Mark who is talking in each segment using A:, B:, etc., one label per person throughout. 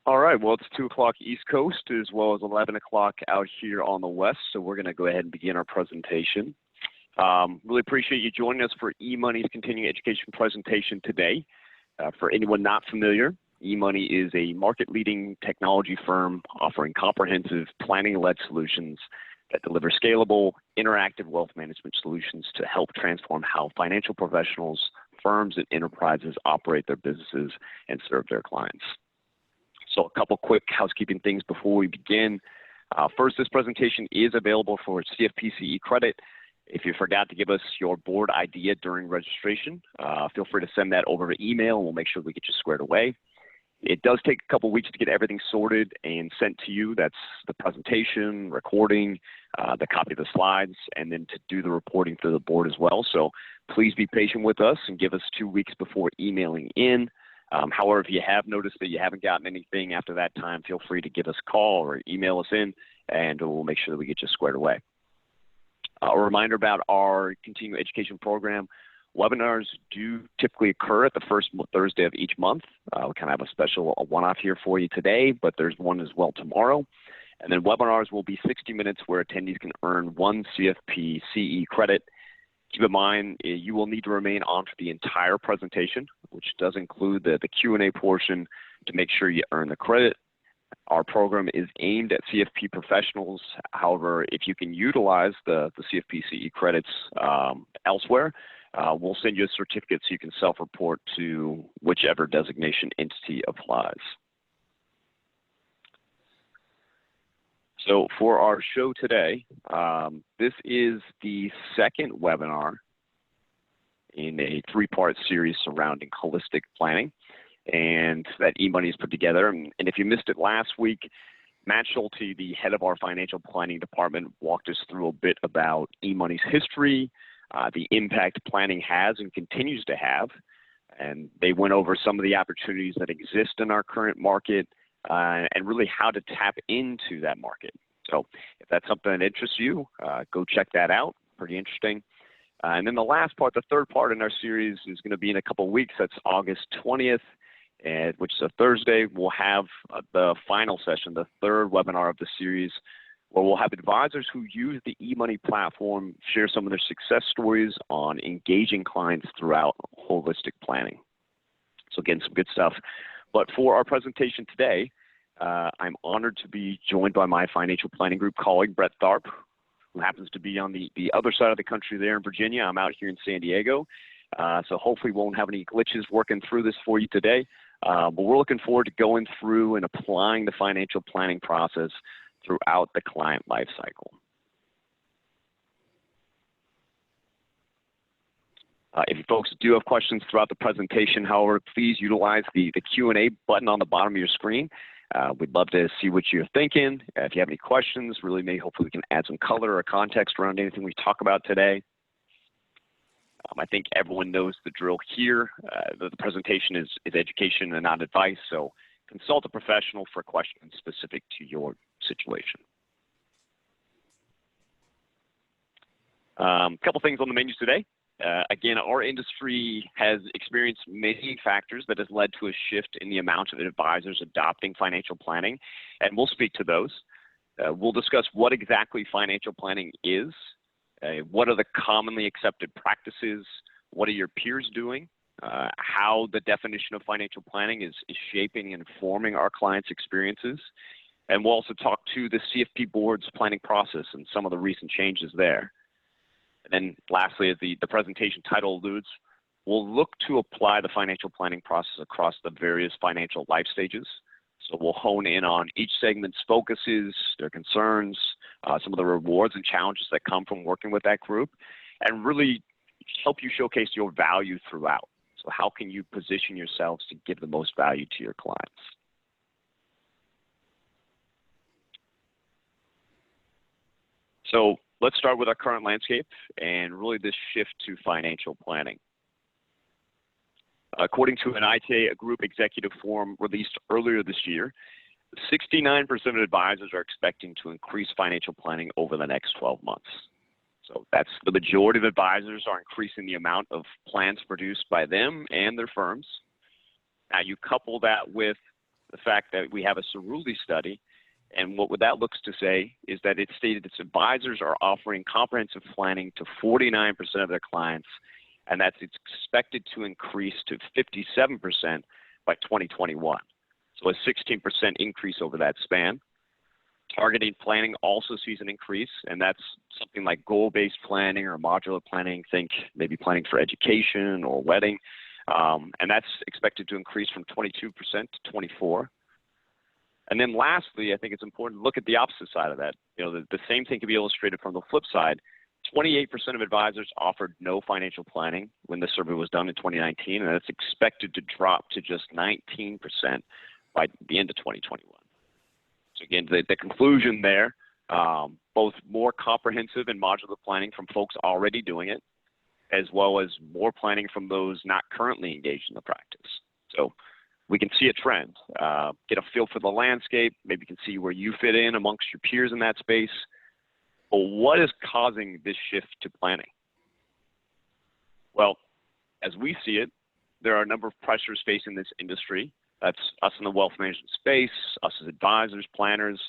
A: All right, well, it's 2 o'clock East Coast as well as 11 o'clock out here on the West, so we're going to go ahead and begin our presentation. Really appreciate you joining us for eMoney's continuing education presentation today. For anyone not familiar, eMoney is a market-leading technology firm offering comprehensive planning-led solutions that deliver scalable, interactive wealth management solutions to help transform how financial professionals, firms, and enterprises operate their businesses and serve their clients. So a couple quick housekeeping things before we begin. First, this presentation is available for CFP-CE credit. If you forgot to give us your board idea during registration, feel free to send that over to email and we'll make sure we get you squared away. It does take a couple weeks to get everything sorted and sent to you. That's the presentation, recording, the copy of the slides, and then to do the reporting through the board as well. So please be patient with us and give us 2 weeks before emailing in. However, if you have noticed that you haven't gotten anything after that time, feel free to give us a call or email us in, and we'll make sure that we get you squared away. A reminder about our continuing education program. Webinars do typically occur at the first Thursday of each month. We kind of have a special one-off here for you today, but there's one as well tomorrow. And then webinars will be 60 minutes where attendees can earn 1 CFP CE credit. Keep in mind, you will need to remain on for the entire presentation, which does include the Q&A portion to make sure you earn the credit. Our program is aimed at CFP professionals. However, if you can utilize the CFP CE credits elsewhere, we'll send you a certificate so you can self-report to whichever designation entity applies. So for our show today, this is the second webinar in a 3-part series surrounding holistic planning and that eMoney has put together. And if you missed it last week, Matt Schulte, the head of our financial planning department, walked us through a bit about eMoney's history, the impact planning has and continues to have, and they went over some of the opportunities that exist in our current market, and really how to tap into that market. So if that's something that interests you, go check that out. Pretty interesting. And then the last part, the third part in our series, is going to be in a couple of weeks. That's August 20th, which is a Thursday. We'll have the final session, the third webinar of the series, where we'll have advisors who use the eMoney platform share some of their success stories on engaging clients throughout holistic planning. So again, some good stuff. But for our presentation today, I'm honored to be joined by my financial planning group colleague, Brett Tharp, who happens to be on the other side of the country there in Virginia. I'm out here in San Diego. So hopefully we won't have any glitches working through this for you today. But we're looking forward to going through and applying the financial planning process throughout the client life cycle. If you folks do have questions throughout the presentation, however, please utilize the Q&A button on the bottom of your screen. We'd love to see what you're thinking. If you have any questions, hopefully we can add some color or context around anything we talk about today. I think everyone knows the drill here. The presentation is education and not advice, so consult a professional for questions specific to your situation. A couple things on the menu today. Again, our industry has experienced many factors that has led to a shift in the amount of advisors adopting financial planning, and we'll speak to those. We'll discuss what exactly financial planning is, what are the commonly accepted practices, what are your peers doing, how the definition of financial planning is shaping and informing our clients' experiences, and we'll also talk to the CFP board's planning process and some of the recent changes there. And then lastly, as the presentation title alludes, we'll look to apply the financial planning process across the various financial life stages. So we'll hone in on each segment's focuses, their concerns, some of the rewards and challenges that come from working with that group, and really help you showcase your value throughout. So how can you position yourselves to give the most value to your clients? So let's start with our current landscape and really this shift to financial planning. According to an ITA Group executive forum released earlier this year, 69% of advisors are expecting to increase financial planning over the next 12 months. So that's the majority of advisors are increasing the amount of plans produced by them and their firms. Now you couple that with the fact that we have a Cerulli study, and what that looks to say is that it stated its advisors are offering comprehensive planning to 49% of their clients, and that's expected to increase to 57% by 2021. So a 16% increase over that span. Targeted planning also sees an increase, and that's something like goal-based planning or modular planning. Think maybe planning for education or wedding, and that's expected to increase from 22% to 24%. And then lastly, I think it's important to look at the opposite side of that. The same thing can be illustrated from the flip side. 28% of advisors offered no financial planning when the survey was done in 2019, and that's expected to drop to just 19% by the end of 2021. So again, the conclusion there, both more comprehensive and modular planning from folks already doing it, as well as more planning from those not currently engaged in the practice. So we can see a trend, get a feel for the landscape, maybe you can see where you fit in amongst your peers in that space. But what is causing this shift to planning? Well, as we see it, there are a number of pressures facing this industry. That's us in the wealth management space, us as advisors, planners,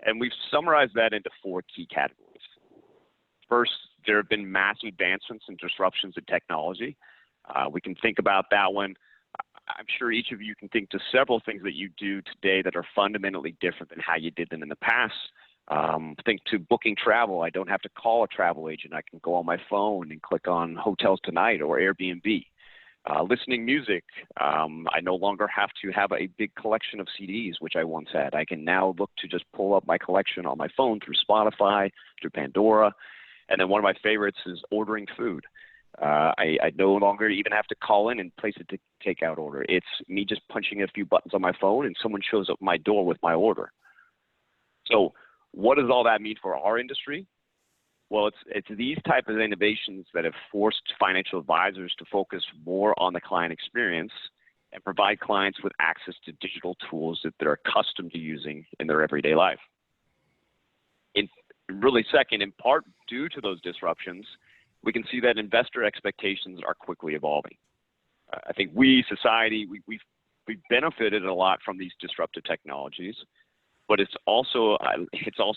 A: and we've summarized that into 4 key categories. First, there have been massive advancements and disruptions in technology. We can think about that one. I'm sure each of you can think to several things that you do today that are fundamentally different than how you did them in the past. Think to booking travel. I don't have to call a travel agent. I can go on my phone and click on Hotels Tonight or Airbnb. Listening music, I no longer have to have a big collection of CDs, which I once had. I can now look to just pull up my collection on my phone through Spotify, through Pandora. And then one of my favorites is ordering food. I no longer even have to call in and place a takeout order. It's me just punching a few buttons on my phone and someone shows up at my door with my order. So what does all that mean for our industry? Well, it's these type of innovations that have forced financial advisors to focus more on the client experience and provide clients with access to digital tools that they're accustomed to using in their everyday life. Really second, in part due to those disruptions, we can see that investor expectations are quickly evolving. I think society, we've benefited a lot from these disruptive technologies, but it's also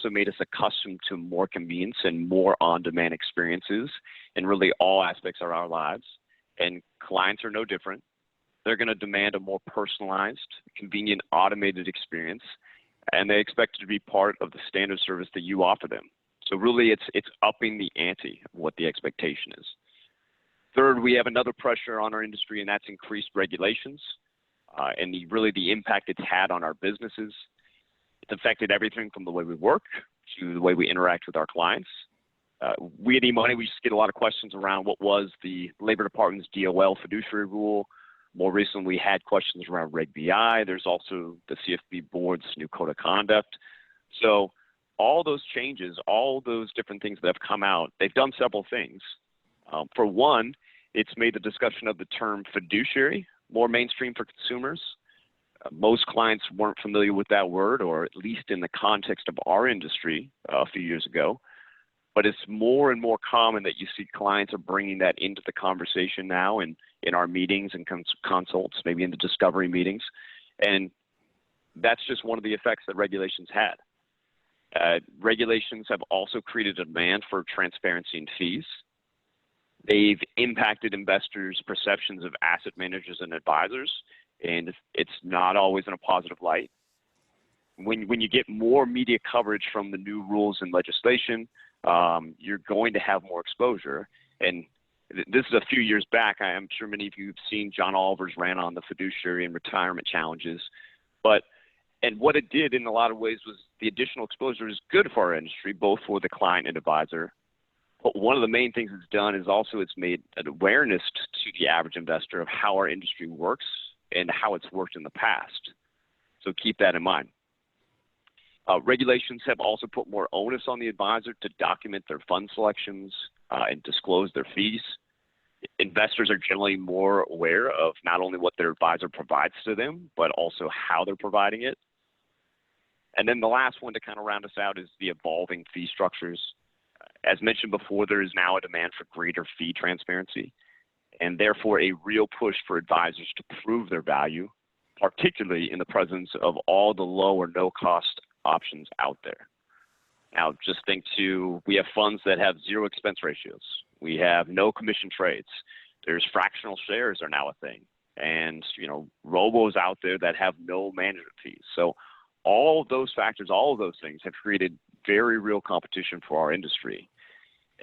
A: made us accustomed to more convenience and more on-demand experiences in really all aspects of our lives. And clients are no different. They're going to demand a more personalized, convenient, automated experience, and they expect it to be part of the standard service that you offer them. So really, it's upping the ante of what the expectation is. Third, we have another pressure on our industry, and that's increased regulations and the impact it's had on our businesses. It's affected everything from the way we work to the way we interact with our clients. We at eMoney, we just get a lot of questions around what was the Labor Department's DOL fiduciary rule. More recently, we had questions around Reg BI. There's also the CFP board's new code of conduct. So all those changes, all those different things that have come out, they've done several things. For one, it's made the discussion of the term fiduciary more mainstream for consumers. Most clients weren't familiar with that word, or at least in the context of our industry a few years ago. But it's more and more common that you see clients are bringing that into the conversation now in our meetings and consults, maybe in the discovery meetings. And that's just one of the effects that regulations had. Regulations have also created a demand for transparency in fees. They've impacted investors' perceptions of asset managers and advisors, and it's not always in a positive light. When you get more media coverage from the new rules and legislation, you're going to have more exposure. And this is a few years back. I'm sure many of you have seen John Oliver's rant on the fiduciary and retirement challenges. And what it did in a lot of ways was the additional exposure is good for our industry, both for the client and advisor. But one of the main things it's done is also it's made an awareness to the average investor of how our industry works and how it's worked in the past. So keep that in mind. Regulations have also put more onus on the advisor to document their fund selections and disclose their fees. Investors are generally more aware of not only what their advisor provides to them, but also how they're providing it. And then the last one to kind of round us out is the evolving fee structures. As mentioned before, there is now a demand for greater fee transparency, and therefore a real push for advisors to prove their value particularly in the presence of all the low or no cost options out there. Now, just think too, we have funds that have zero expense ratios. We have no commission trades. There's fractional shares are now a thing. And, robos out there that have no management fees. So all of those factors, all of those things have created very real competition for our industry.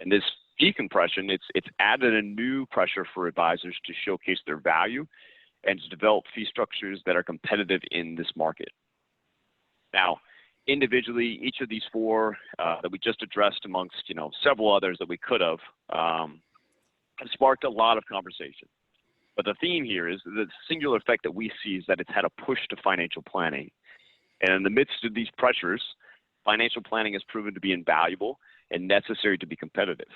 A: And this fee compression, it's added a new pressure for advisors to showcase their value and to develop fee structures that are competitive in this market. Now, individually, each of these four that we just addressed amongst, several others that we could have sparked a lot of conversation. But the theme here is the singular effect that we see is that it's had a push to financial planning. And in the midst of these pressures, financial planning has proven to be invaluable and necessary to be competitive.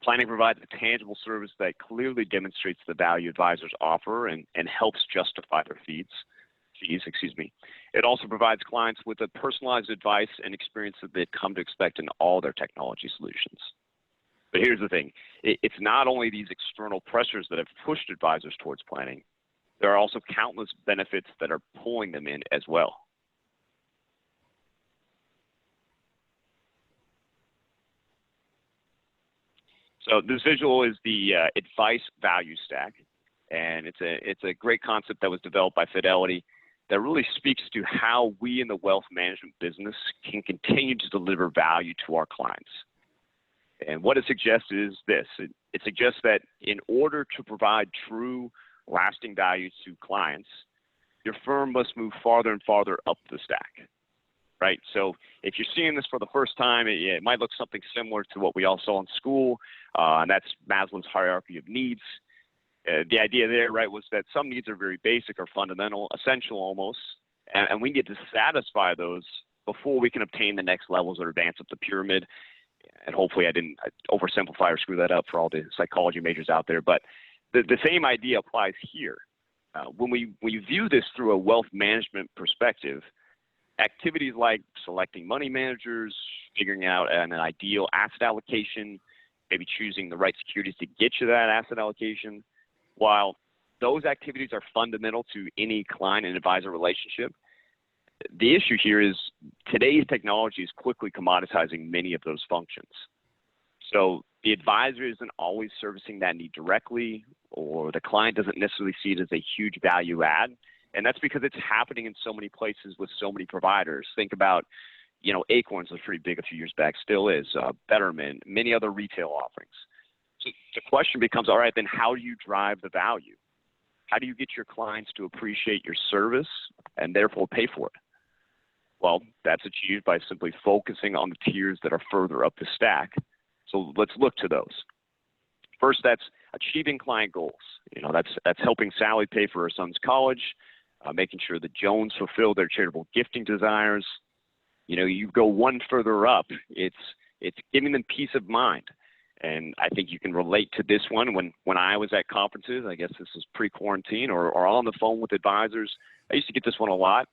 A: Planning provides a tangible service that clearly demonstrates the value advisors offer and helps justify their fees. It also provides clients with a personalized advice and experience that they've come to expect in all their technology solutions. But here's the thing. It's not only these external pressures that have pushed advisors towards planning. There are also countless benefits that are pulling them in as well. So this visual is the advice value stack, and it's a great concept that was developed by Fidelity that really speaks to how we in the wealth management business can continue to deliver value to our clients. And what it suggests is this. It suggests that in order to provide true lasting value to clients, your firm must move farther and farther up the stack. Right? So if you're seeing this for the first time, it might look something similar to what we all saw in school, and that's Maslow's hierarchy of needs. The idea there, right, was that some needs are very basic or fundamental, essential almost, and we need to satisfy those before we can obtain the next levels or advance up the pyramid. And hopefully I didn't oversimplify or screw that up for all the psychology majors out there, but the same idea applies here. When we view this through a wealth management perspective, activities like selecting money managers, figuring out an ideal asset allocation, maybe choosing the right securities to get you that asset allocation, while those activities are fundamental to any client and advisor relationship, the issue here is today's technology is quickly commoditizing many of those functions. So the advisor isn't always servicing that need directly, or the client doesn't necessarily see it as a huge value add. And that's because it's happening in so many places with so many providers. Think about, Acorns was pretty big a few years back, still is, Betterment, many other retail offerings. So the question becomes, all right, then how do you drive the value? How do you get your clients to appreciate your service and therefore pay for it? Well, that's achieved by simply focusing on the tiers that are further up the stack. So let's look to those. First, that's achieving client goals. That's helping Sally pay for her son's college, making sure the Jones fulfill their charitable gifting desires. You go one further up, it's giving them peace of mind. And I think you can relate to this one when I was at conferences. I guess this was pre-quarantine or on the phone with advisors. I used to get this one a lot.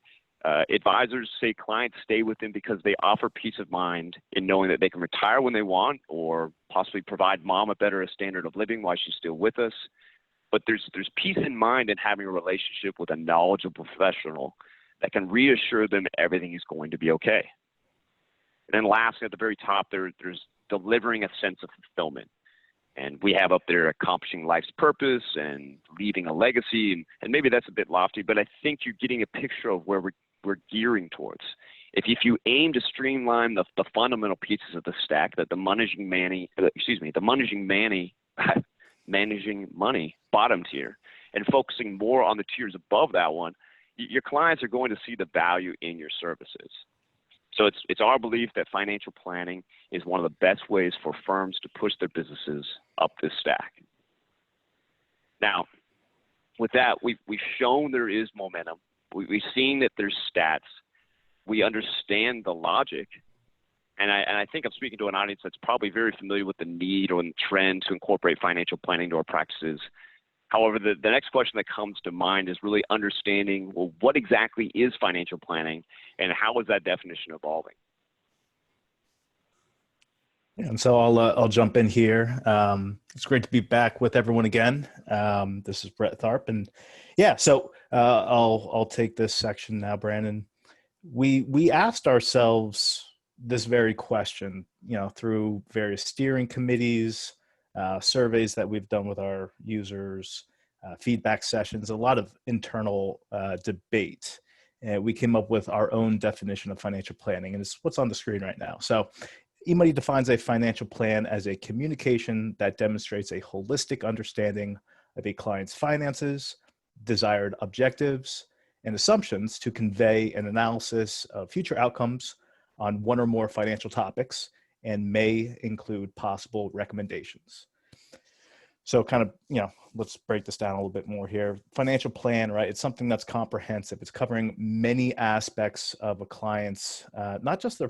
A: Advisors say clients stay with them because they offer peace of mind in knowing that they can retire when they want or possibly provide mom a better standard of living while she's still with us. But there's peace in mind in having a relationship with a knowledgeable professional that can reassure them everything is going to be okay. And then lastly, at the very top, there's delivering a sense of fulfillment. And we have up there accomplishing life's purpose and leaving a legacy. And maybe that's a bit lofty, but I think you're getting a picture of where we're gearing towards. If you aim to streamline the fundamental pieces of the stack that the managing money bottom tier and focusing more on the tiers above that one, your clients are going to see the value in your services. So it's our belief that financial planning is one of the best ways for firms to push their businesses up this stack. Now, with that, we've shown there is momentum. We've seen that there's stats. We understand the logic. And I think I'm speaking to an audience that's probably very familiar with the need or the trend to incorporate financial planning into our practices. However, the next question that comes to mind is really understanding, well, what exactly is financial planning and how is that definition evolving?
B: And so I'll jump in here. It's great to be back with everyone again. This is Brett Tharp, and yeah, so I'll take this section now, Brandon. We asked ourselves this very question, through various steering committees, surveys that we've done with our users, feedback sessions, a lot of internal debate. And we came up with our own definition of financial planning, and it's what's on the screen right now. So eMoney defines a financial plan as a communication that demonstrates a holistic understanding of a client's finances, desired objectives, and assumptions to convey an analysis of future outcomes on one or more financial topics and may include possible recommendations. So kind of, let's break this down a little bit more here. Financial plan, right? It's something that's comprehensive. It's covering many aspects of a client's, not just their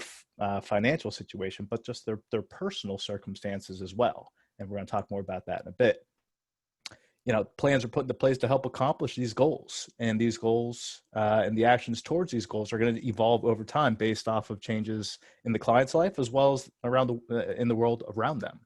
B: financial situation, but just their personal circumstances as well. And we're going to talk more about that in a bit. Plans are put into place to help accomplish these goals, and these goals and the actions towards these goals are going to evolve over time based off of changes in the client's life as well as around in the world around them.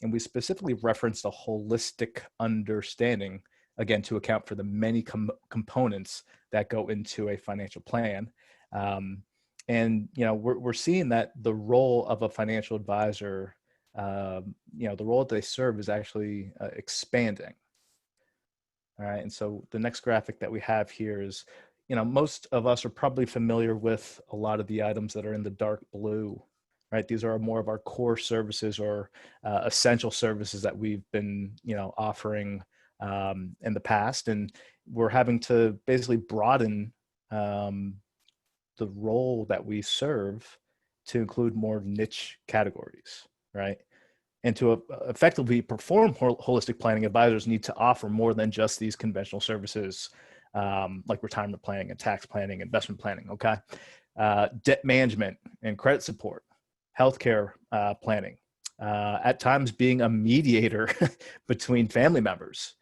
B: And we specifically referenced a holistic understanding, again, to account for the many components that go into a financial plan. And we're seeing that the role of a financial advisor, the role that they serve is actually expanding. All right. And so the next graphic that we have here is, most of us are probably familiar with a lot of the items that are in the dark blue, right? These are more of our core services or essential services that we've been, offering in the past. And we're having to basically broaden the role that we serve to include more niche categories, right? And to effectively perform holistic planning, advisors need to offer more than just these conventional services, like retirement planning and tax planning, investment planning, okay? Debt management and credit support, healthcare planning, at times being a mediator between family members.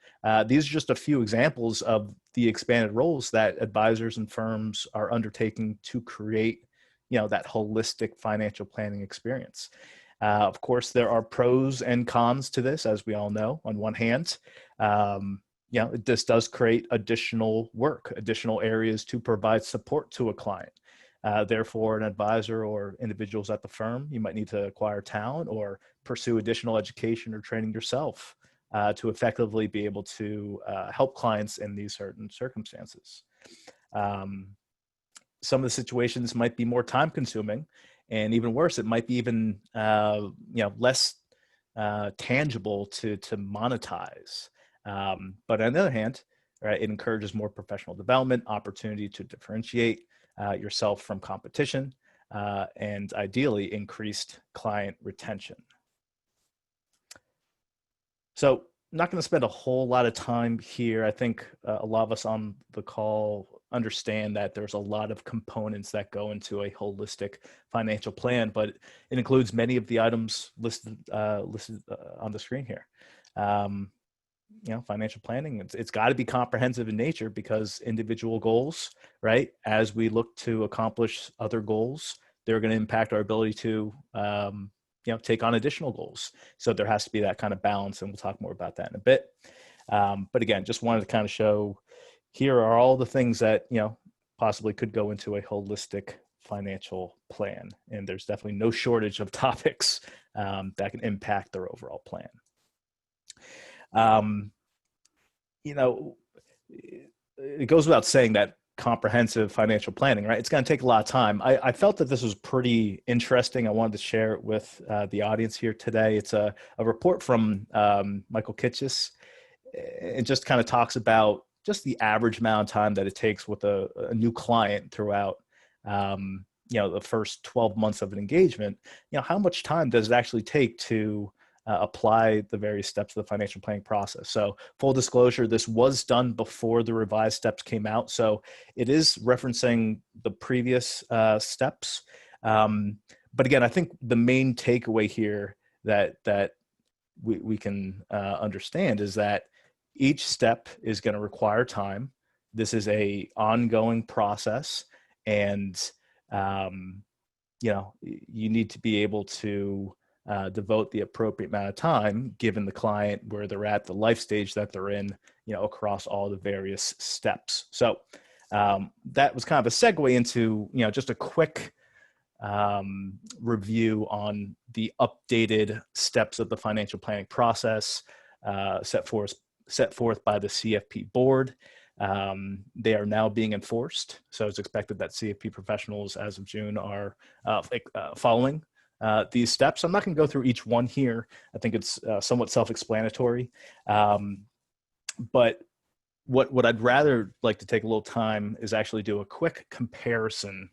B: These are just a few examples of the expanded roles that advisors and firms are undertaking to create, that holistic financial planning experience. Of course, there are pros and cons to this, as we all know. On one hand, this does create additional work, additional areas to provide support to a client. Therefore, an advisor or individuals at the firm, you might need to acquire talent or pursue additional education or training yourself to effectively be able to help clients in these certain circumstances. Some of the situations might be more time consuming, and even worse, it might be even less tangible to monetize. But on the other hand, right, it encourages more professional development, opportunity to differentiate yourself from competition, and ideally increased client retention. So I'm not going to spend a whole lot of time here. I think a lot of us on the call understand that there's a lot of components that go into a holistic financial plan, but it includes many of the items listed on the screen here. Financial planning, it's got to be comprehensive in nature because individual goals, right, as we look to accomplish other goals, they're going to impact our ability to take on additional goals. So there has to be that kind of balance, and we'll talk more about that in a bit. But again, just wanted to kind of show here are all the things that possibly could go into a holistic financial plan, and there's definitely no shortage of topics that can impact their overall plan. It goes without saying that comprehensive financial planning, right? It's going to take a lot of time. I felt that this was pretty interesting. I wanted to share it with the audience here today. It's a report from Michael Kitchis. It just kind of talks about just the average amount of time that it takes with a new client throughout, the first 12 months of an engagement. How much time does it actually take to apply the various steps of the financial planning process? So full disclosure, this was done before the revised steps came out. So it is referencing the previous steps. But again, I think the main takeaway here that we can understand is that each step is going to require time. This is a ongoing process, and you need to be able to devote the appropriate amount of time, given the client, where they're at, the life stage that they're in, across all the various steps. So that was kind of a segue into, just a quick review on the updated steps of the financial planning process set forth by the CFP board. They are now being enforced. So it's expected that CFP professionals as of June are following these steps. I'm not going to go through each one here. I think it's somewhat self-explanatory. But what I'd rather like to take a little time is actually do a quick comparison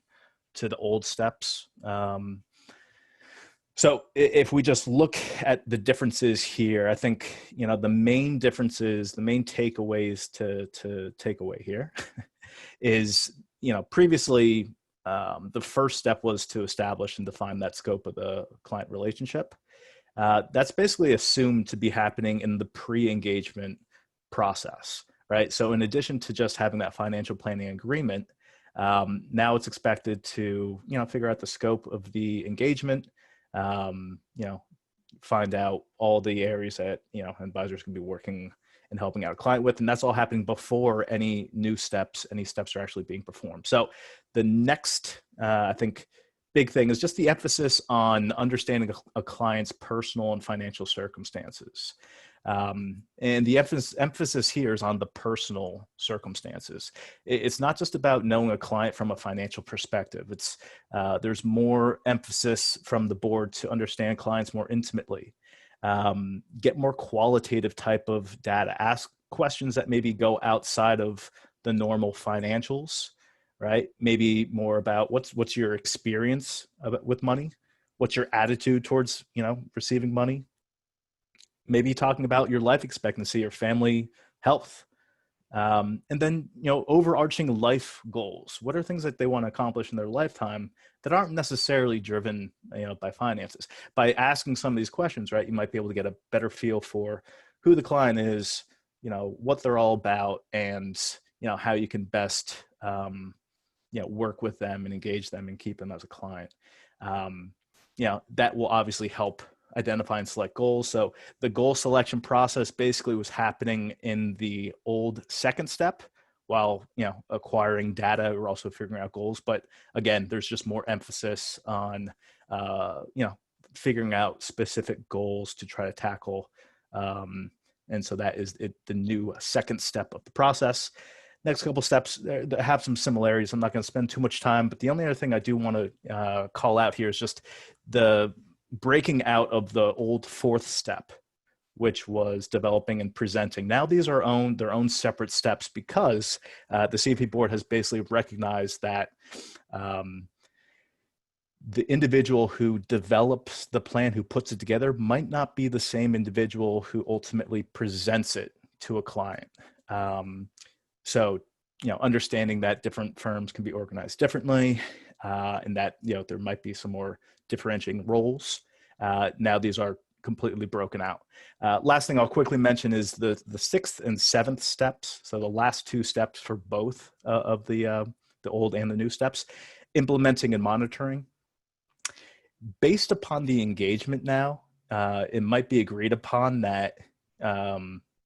B: to the old steps. So if we just look at the differences here, I think, the main differences, the main takeaways to take away here is, previously the first step was to establish and define that scope of the client relationship. That's basically assumed to be happening in the pre-engagement process, right? So in addition to just having that financial planning agreement, now it's expected to, figure out the scope of the engagement, find out all the areas that, advisors can be working and helping out a client with. And that's all happening before any steps are actually being performed. So the next, I think, big thing is just the emphasis on understanding a client's personal and financial circumstances. And the emphasis here is on the personal circumstances. It's not just about knowing a client from a financial perspective. It's there's more emphasis from the board to understand clients more intimately, get more qualitative type of data, ask questions that maybe go outside of the normal financials, right? Maybe more about what's your experience with money, what's your attitude towards receiving money. Maybe talking about your life expectancy or family health. And then, overarching life goals. What are things that they want to accomplish in their lifetime that aren't necessarily driven, by finances? By asking some of these questions, right, you might be able to get a better feel for who the client is, what they're all about, and, how you can best, work with them and engage them and keep them as a client. That will obviously help identify and select goals. So the goal selection process basically was happening in the old second step, while acquiring data. We're also figuring out goals, but again, there's just more emphasis on figuring out specific goals to try to tackle, and so that is the new second step of the process. Next couple steps that have some similarities. I'm not going to spend too much time, but the only other thing I do want to call out here is just the breaking out of the old fourth step, which was developing and presenting. Now these are their own separate steps, because the CFP board has basically recognized that the individual who develops the plan, who puts it together, might not be the same individual who ultimately presents it to a client. So, understanding that different firms can be organized differently, and that, there might be some more differentiating roles. Now these are completely broken out. Last thing I'll quickly mention is the sixth and seventh steps. So the last two steps for both of the old and the new steps, implementing and monitoring. Based upon the engagement now, it might be agreed upon that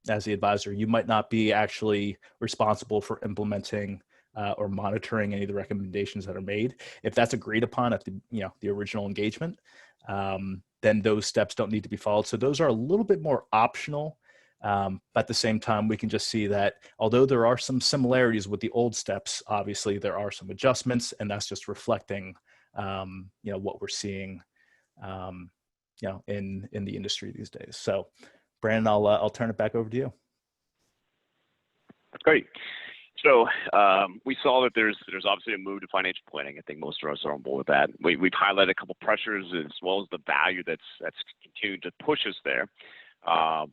B: as the advisor, you might not be actually responsible for implementing or monitoring any of the recommendations that are made. If that's agreed upon at the original engagement, then those steps don't need to be followed. So those are a little bit more optional. But at the same time, we can just see that although there are some similarities with the old steps, obviously there are some adjustments, and that's just reflecting what we're seeing in the industry these days. So Brandon, I'll turn it back over to you.
A: Great. So we saw that there's obviously a move to financial planning. I think most of us are on board with that. We've highlighted a couple pressures as well as the value that's continued to push us there.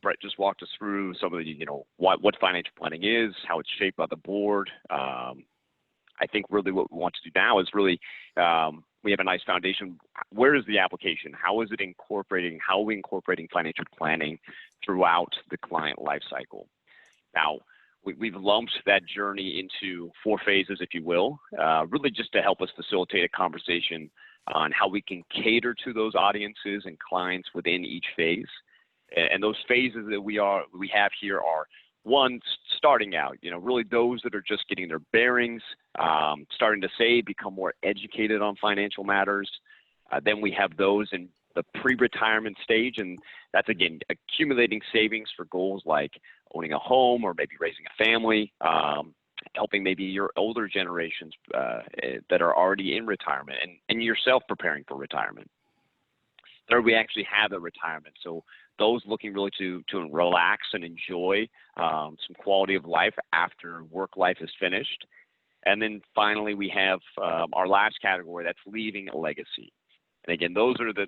A: Brett just walked us through some of the, what financial planning is, how it's shaped by the board. I think really what we want to do now is really, we have a nice foundation. Where is the application? How is it incorporating? How are we incorporating financial planning throughout the client lifecycle? Now, we've lumped that journey into 4 phases, if you will, really just to help us facilitate a conversation on how we can cater to those audiences and clients within each phase. And those phases that we have here are, one, starting out, really those that are just getting their bearings, starting to save, become more educated on financial matters. Then we have those in the pre-retirement stage, and that's, again, accumulating savings for goals like owning a home or maybe raising a family, helping maybe your older generations that are already in retirement, and yourself preparing for retirement. Third, we actually have a retirement. So those looking really to relax and enjoy some quality of life after work life is finished. And then finally, we have our last category, that's leaving a legacy. And again, those are the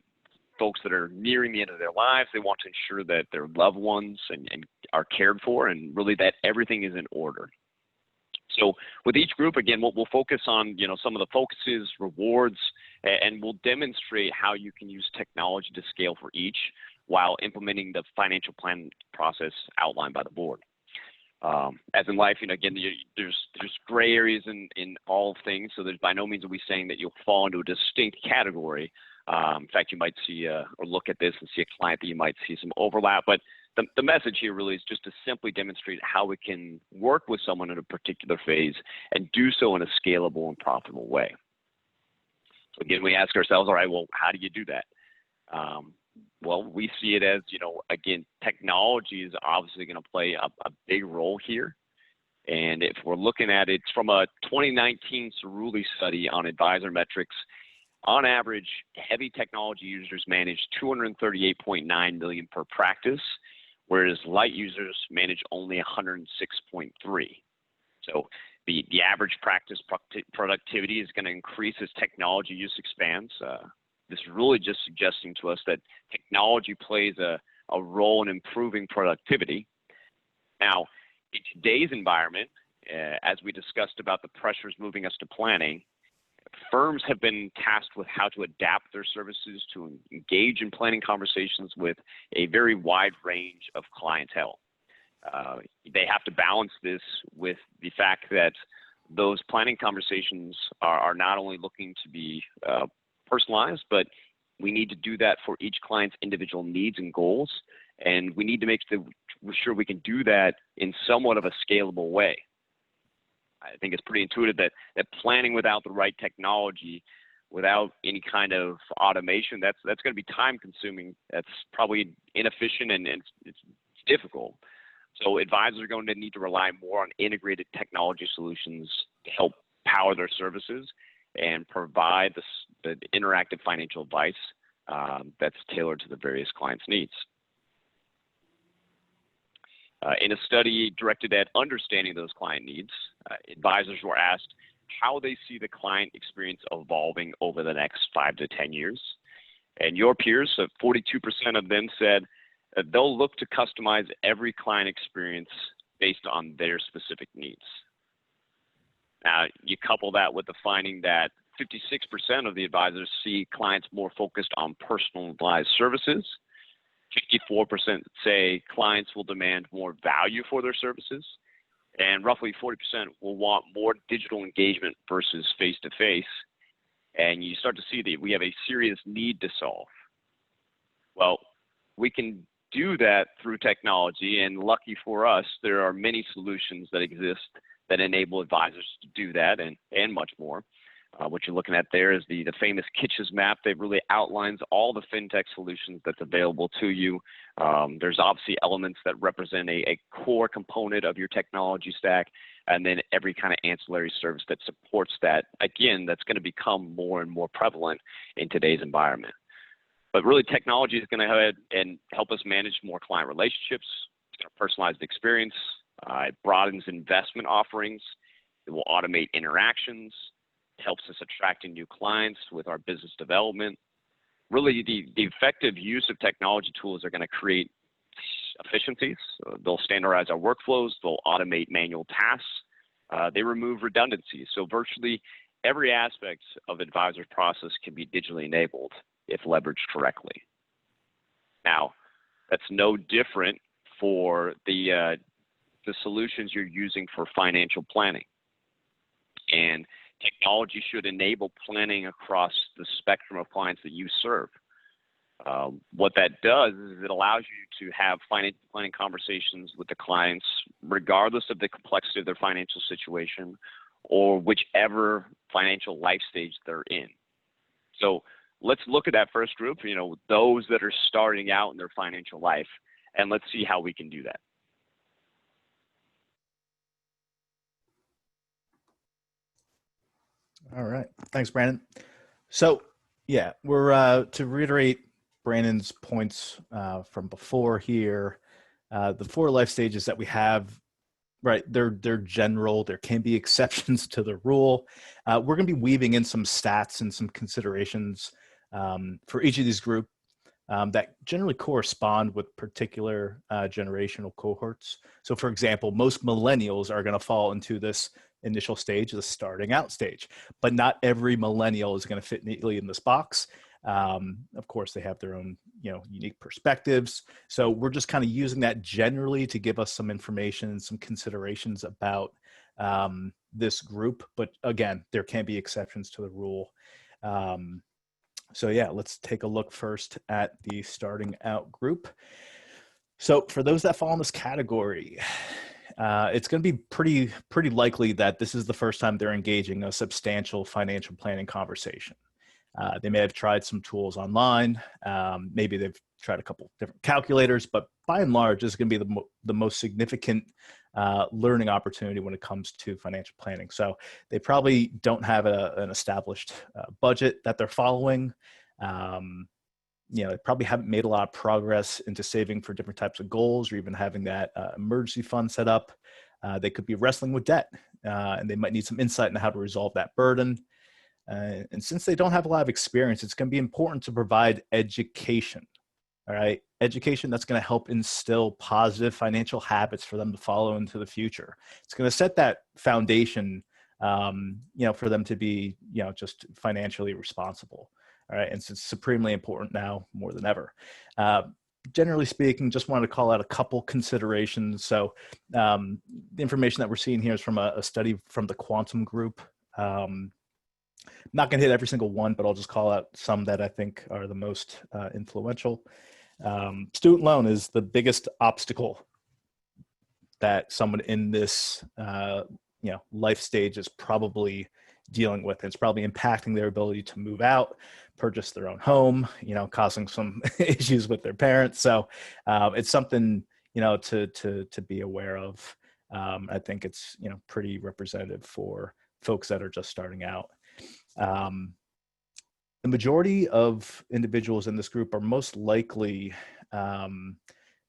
A: folks that are nearing the end of their lives. They want to ensure that their loved ones and are cared for, and really that everything is in order. So with each group, again, we'll focus on, some of the focuses, rewards, and we'll demonstrate how you can use technology to scale for each while implementing the financial plan process outlined by the board. As in life, again, there's gray areas in all things, so there's by no means are we saying that you'll fall into a distinct category. In fact, you might see or look at this and see a client that you might see some overlap, but the message here really is just to simply demonstrate how we can work with someone in a particular phase and do so in a scalable and profitable way. So again, we ask ourselves, all right, well, how do you do that? Well, we see it as, again, technology is obviously going to play a big role here. And if we're looking at it from a 2019 Cerulli study on advisor metrics, on average, heavy technology users manage 238.9 million per practice, whereas light users manage only 106.3. So the average practice productivity is going to increase as technology use expands. This is really just suggesting to us that technology plays a role in improving productivity. Now, in today's environment, as we discussed about the pressures moving us to planning, firms have been tasked with how to adapt their services to engage in planning conversations with a very wide range of clientele. They have to balance this with the fact that those planning conversations are not only looking to be personalized, but we need to do that for each client's individual needs and goals, and we need to make sure we can do that in somewhat of a scalable way. I think it's pretty intuitive that planning without the right technology, without any kind of automation, that's going to be time consuming. That's probably inefficient and it's difficult. So advisors are going to need to rely more on integrated technology solutions to help power their services and provide the interactive financial advice that's tailored to the various clients' needs. In a study directed at understanding those client needs, advisors were asked how they see the client experience evolving over the next 5 to 10 years. And your peers, 42% of them said that they'll look to customize every client experience based on their specific needs. Now, you couple that with the finding that 56% of the advisors see clients more focused on personalized services. 54% say clients will demand more value for their services, and roughly 40% will want more digital engagement versus face-to-face. And you start to see that we have a serious need to solve. Well, we can do that through technology, and lucky for us, there are many solutions that exist that enable advisors to do that and much more. What you're looking at there is the famous Kitches map. That really outlines all the fintech solutions that's available to you. There's obviously elements that represent a core component of your technology stack, and then every kind of ancillary service that supports that. Again, that's going to become more and more prevalent in today's environment. But really, technology is going to go ahead and help us manage more client relationships. It's going to personalize the experience. It broadens investment offerings. It will automate interactions. Helps us attracting new clients with our business development. Really, the effective use of technology tools are going to create efficiencies. They'll standardize our workflows. They'll automate manual tasks. They remove redundancies. So virtually every aspect of advisor's process can be digitally enabled if leveraged correctly. Now, that's no different for the solutions you're using for financial planning. And technology should enable planning across the spectrum of clients that you serve. What that does is it allows you to have financial planning conversations with the clients, regardless of the complexity of their financial situation or whichever financial life stage they're in. So let's look at that first group, those that are starting out in their financial life, and let's see how we can do that.
B: All right. Thanks, Brandon. So, yeah, we're to reiterate Brandon's points from before here. The 4 life stages that we have, right? They're general. There can be exceptions to the rule. We're going to be weaving in some stats and some considerations for each of these groups that generally correspond with particular generational cohorts. So, for example, most millennials are going to fall into this initial stage, the starting out stage, but not every millennial is going to fit neatly in this box. Of course, they have their own, unique perspectives. So we're just kind of using that generally to give us some information and some considerations about this group. But again, there can be exceptions to the rule. So yeah, let's take a look first at the starting out group. So for those that fall in this category, it's going to be pretty likely that this is the first time they're engaging a substantial financial planning conversation. They may have tried some tools online. Maybe they've tried a couple different calculators, but by and large, this is going to be the most significant learning opportunity when it comes to financial planning. So they probably don't have an established budget that they're following. They probably haven't made a lot of progress into saving for different types of goals or even having that emergency fund set up. They could be wrestling with debt, and they might need some insight into how to resolve that burden. And since they don't have a lot of experience, it's going to be important to provide education. All right. Education that's going to help instill positive financial habits for them to follow into the future. It's going to set that foundation, for them to be, just financially responsible. All right. And so it's supremely important now more than ever. Generally speaking, just wanted to call out a couple considerations. So the information that we're seeing here is from a study from the Quantum Group. Not going to hit every single one, but I'll just call out some that I think are the most influential. Student loan is the biggest obstacle that someone in this, life stage is probably dealing with. It's probably impacting their ability to move out, purchase their own home, causing some issues with their parents. So it's something, to be aware of. I think it's, pretty representative for folks that are just starting out. The majority of individuals in this group are most likely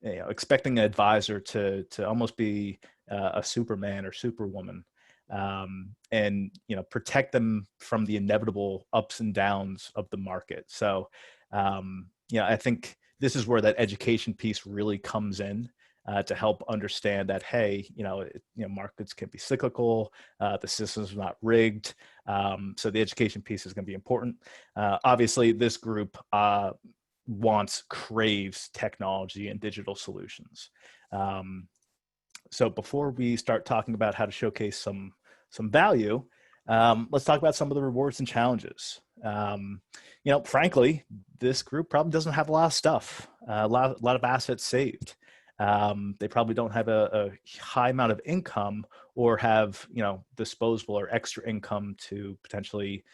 B: expecting an advisor to almost be a Superman or Superwoman, and protect them from the inevitable ups and downs of the market. So I think this is where that education piece really comes in. To help understand that, hey, markets can be cyclical, the system's not rigged. So the education piece is going to be important. Obviously, this group craves technology and digital solutions. So before we start talking about how to showcase some value, let's talk about some of the rewards and challenges. Frankly, this group probably doesn't have a lot of stuff, a lot of assets saved. They probably don't have a high amount of income or have, disposable or extra income to potentially,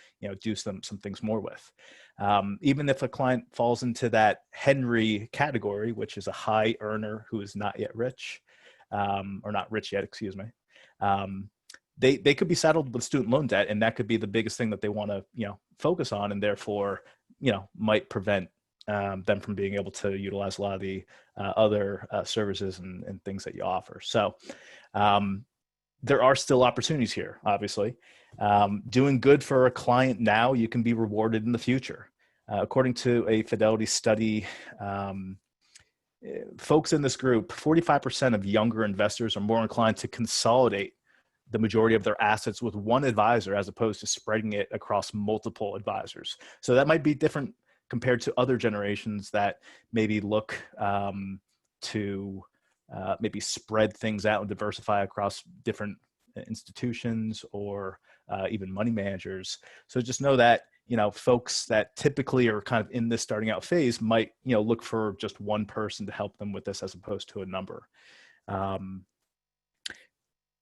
B: do some things more with. Even if a client falls into that Henry category, which is a high earner who is not yet rich, or not rich yet, excuse me, they could be saddled with student loan debt, and that could be the biggest thing that they want to, focus on, and therefore, might prevent them from being able to utilize a lot of the other services and things that you offer. So there are still opportunities here, obviously. Doing good for a client now, you can be rewarded in the future. According to a Fidelity study, folks in this group, 45% of younger investors are more inclined to consolidate the majority of their assets with one advisor as opposed to spreading it across multiple advisors. So that might be different compared to other generations that maybe look to maybe spread things out and diversify across different institutions or even money managers. So just know that, folks that typically are kind of in this starting out phase might, look for just one person to help them with this as opposed to a number.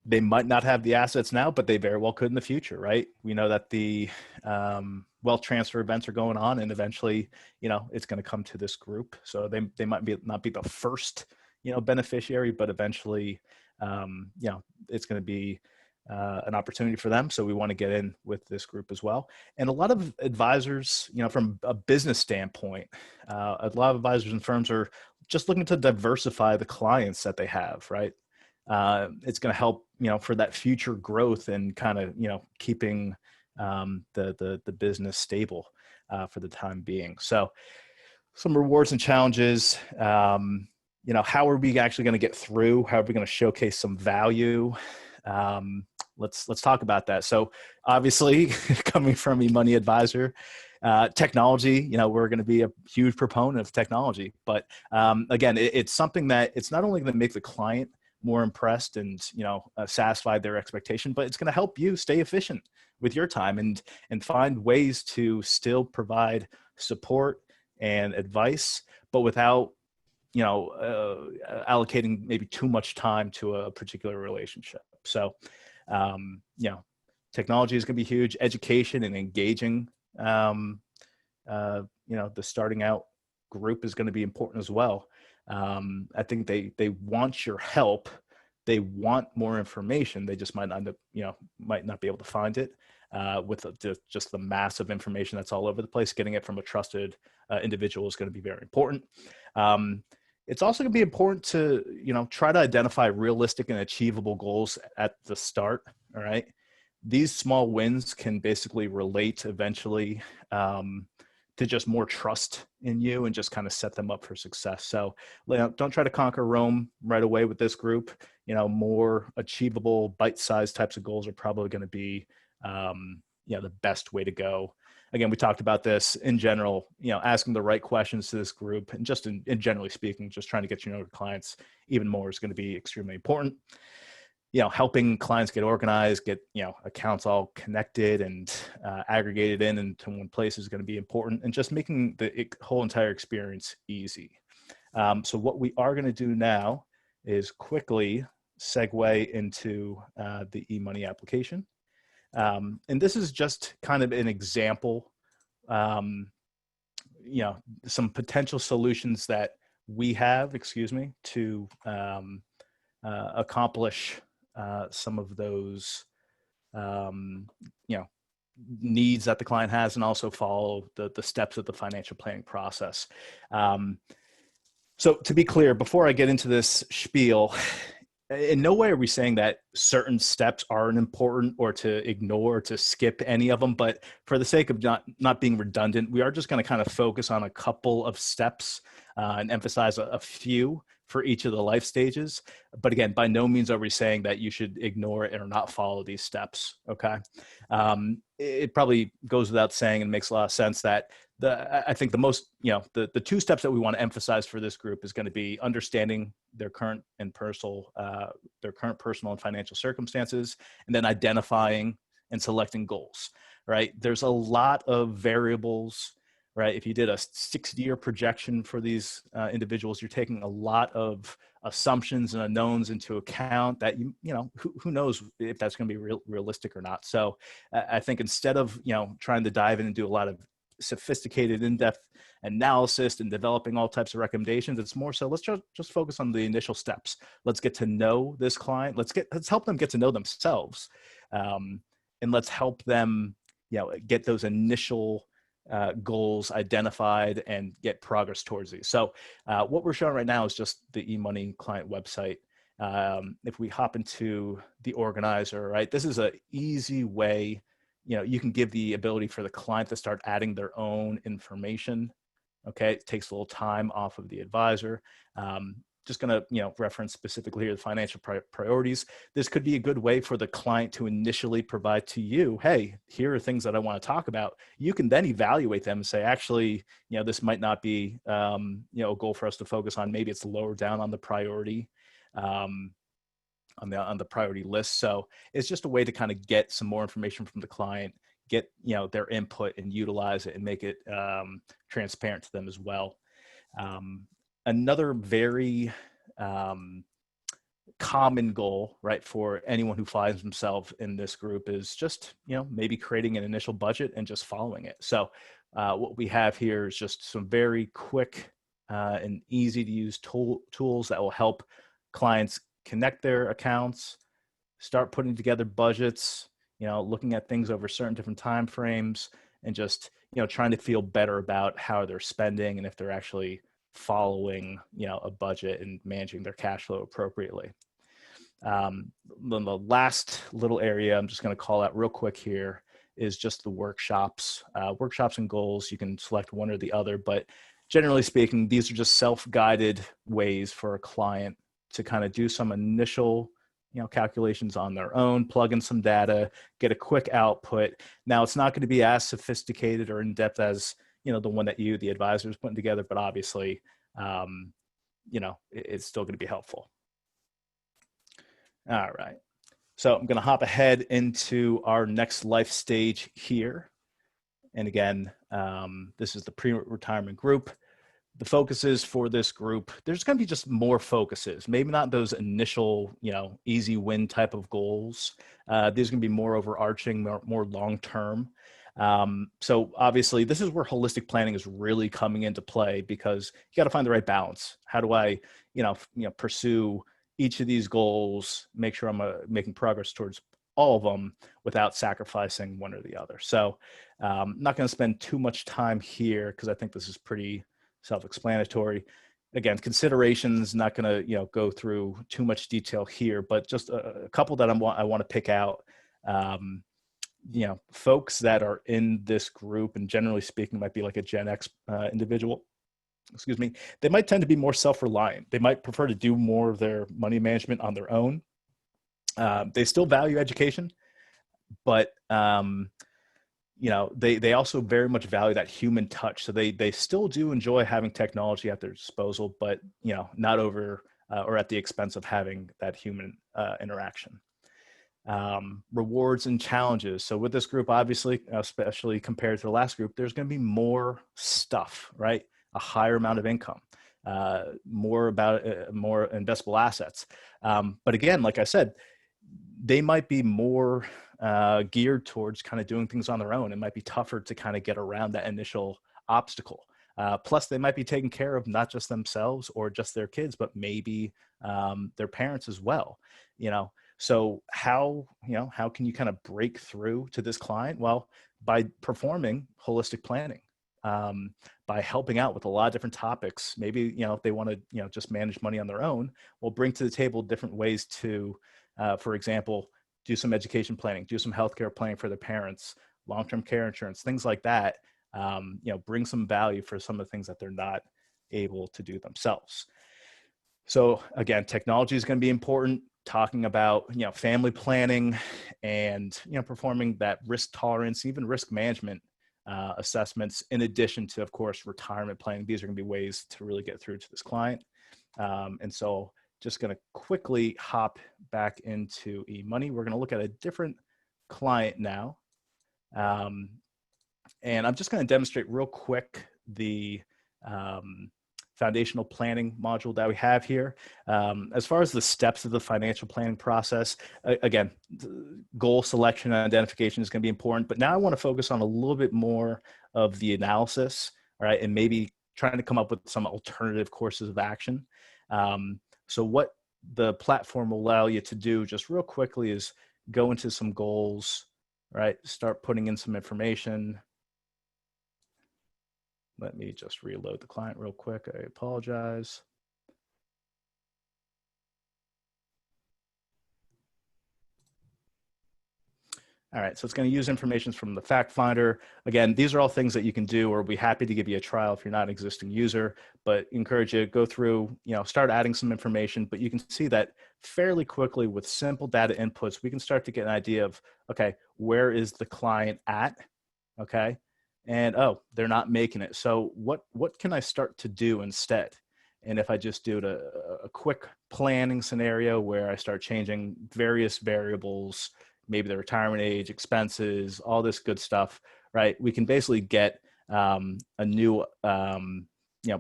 B: They might not have the assets now, but they very well could in the future, right? We know that the wealth transfer events are going on, and eventually, it's going to come to this group. So they might not be the first, beneficiary, but eventually, it's going to be an opportunity for them. So we want to get in with this group as well. And a lot of advisors, from a business standpoint, a lot of advisors and firms are just looking to diversify the clients that they have, right? It's going to help, for that future growth and kind of, keeping the business stable for the time being. So some rewards and challenges, how are we actually going to get through? How are we going to showcase some value? Let's talk about that. So obviously coming from eMoney advisor, technology, we're going to be a huge proponent of technology, but again, it's something that it's not only going to make the client more impressed and, satisfy their expectation, but it's going to help you stay efficient with your time and find ways to still provide support and advice, but without, allocating maybe too much time to a particular relationship. So, technology is going to be huge. Education and engaging, the starting out group is going to be important as well. I think they want your help. They want more information. They just might not be able to find it with just the massive information that's all over the place. Getting it from a trusted individual is going to be very important. It's also going to be important to, try to identify realistic and achievable goals at the start. All right. These small wins can basically relate eventually to just more trust in you and just kind of set them up for success. So don't try to conquer Rome right away with this group. More achievable bite-sized types of goals are probably going to be, the best way to go. Again, we talked about this in general, asking the right questions to this group and just in generally speaking, just trying to get your clients even more is going to be extremely important. Helping clients get organized, get, accounts all connected and aggregated into one place is going to be important, and just making the whole entire experience easy. So what we are going to do now is quickly segue into the eMoney application. And this is just kind of an example, some potential solutions that we have, to accomplish some of those, needs that the client has, and also follow the steps of the financial planning process. So to be clear, before I get into this spiel, in no way are we saying that certain steps aren't important or to ignore or to skip any of them, but for the sake of not being redundant, we are just going to kind of focus on a couple of steps and emphasize a few for each of the life stages. But again, by no means are we saying that you should ignore it or not follow these steps, okay? It probably goes without saying and makes a lot of sense that I think the most, the two steps that we want to emphasize for this group is going to be understanding their current personal and financial circumstances, and then identifying and selecting goals, right? There's a lot of variables, right? If you did a 60-year projection for these individuals, you're taking a lot of assumptions and unknowns into account that, who knows if that's going to be realistic or not. So I think instead of, trying to dive in and do a lot of sophisticated in-depth analysis and developing all types of recommendations, it's more so let's just focus on the initial steps. Let's get to know this client. Let's help them get to know themselves, and let's help them get those initial goals identified and get progress towards these. So what we're showing right now is just the eMoney client website. If we hop into the organizer, right, this is an easy way. You can give the ability for the client to start adding their own information. Okay, it takes a little time off of the advisor. Just going to reference specifically here the financial priorities. This could be a good way for the client to initially provide to you, hey, here are things that I want to talk about. You can then evaluate them and say, actually, this might not be a goal for us to focus on. Maybe it's lower down on the priority. on the priority list. So it's just a way to kind of get some more information from the client, get their input and utilize it and make it transparent to them as well. Another very common goal, right, for anyone who finds themselves in this group is just, maybe creating an initial budget and just following it. So what we have here is just some very quick and easy to use tools that will help clients connect their accounts, start putting together budgets, looking at things over certain different time frames, and just, trying to feel better about how they're spending and if they're actually following, a budget and managing their cash flow appropriately. Then the last little area I'm just going to call out real quick here is just the workshops. Workshops and goals, you can select one or the other, but generally speaking, these are just self-guided ways for a client to kind of do some initial calculations on their own, plug in some data, get a quick output. Now, it's not going to be as sophisticated or in-depth as the one that the advisor is putting together, but obviously, it's still going to be helpful. All right. So I'm going to hop ahead into our next life stage here. And again, this is the pre-retirement group. The focuses for this group, there's going to be just more focuses, maybe not those initial, easy win type of goals. These are going to be more overarching, more long-term. So obviously this is where holistic planning is really coming into play, because you got to find the right balance. How do I, pursue each of these goals, make sure I'm making progress towards all of them without sacrificing one or the other. So I'm not going to spend too much time here because I think this is pretty self-explanatory. Again, considerations, not going to go through too much detail here, but just a couple that I want to pick out. Folks that are in this group, and generally speaking, might be like a Gen X individual. Excuse me. They might tend to be more self-reliant. They might prefer to do more of their money management on their own. They still value education, but they also very much value that human touch. So they still do enjoy having technology at their disposal, but not over or at the expense of having that human interaction. Rewards and challenges. So with this group, obviously, especially compared to the last group, there's going to be more stuff, right? A higher amount of income, more investable assets. But again, like I said, they might be more geared towards kind of doing things on their own. It might be tougher to kind of get around that initial obstacle. Plus, they might be taking care of not just themselves or just their kids, but maybe their parents as well. So how can you kind of break through to this client? Well, by performing holistic planning, by helping out with a lot of different topics. Maybe, if they want to, just manage money on their own, we'll bring to the table different ways to, for example, do some education planning, do some healthcare planning for their parents, long-term care insurance, things like that. Bring some value for some of the things that they're not able to do themselves. So again, technology is going to be important. Talking about, family planning and, performing that risk tolerance, even risk management assessments, in addition to, of course, retirement planning. These are going to be ways to really get through to this client. And so just going to quickly hop back into eMoney. We're going to look at a different client now. And I'm just going to demonstrate real quick the foundational planning module that we have here. As far as the steps of the financial planning process, again, goal selection and identification is going to be important, but now I want to focus on a little bit more of the analysis, right? And maybe trying to come up with some alternative courses of action. So what the platform will allow you to do just real quickly is go into some goals, right? Start putting in some information. Let me just reload the client real quick. I apologize. All right, so it's going to use information from the fact finder. Again, these are all things that you can do, or we'll be happy to give you a trial if you're not an existing user, but encourage you to go through, start adding some information, but you can see that fairly quickly with simple data inputs, we can start to get an idea of, okay, where is the client at? Okay. And, oh, they're not making it. So what can I start to do instead? And if I just do a quick planning scenario where I start changing various variables, maybe the retirement age, expenses, all this good stuff, right? We can basically get a new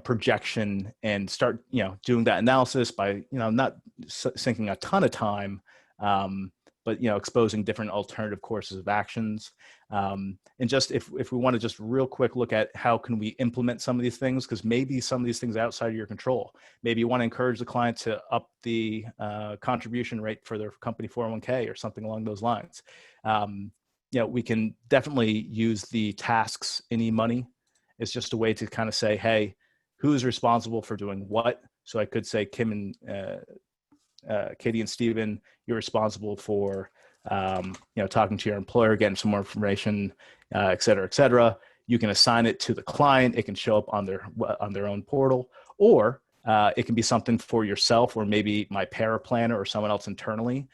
B: projection and start doing that analysis by not sinking a ton of time, but exposing different alternative courses of actions. And just if we want to just real quick look at how can we implement some of these things, because maybe some of these things are outside of your control. Maybe you want to encourage the client to up the contribution rate for their company 401k or something along those lines. We can definitely use the tasks in eMoney. It's just a way to kind of say, hey, who's responsible for doing what? So I could say Kim and Katie and Steven, you're responsible for talking to your employer, getting some more information, et cetera, et cetera. You can assign it to the client. It can show up on their own portal, or it can be something for yourself, or maybe my paraplanner or someone else internally.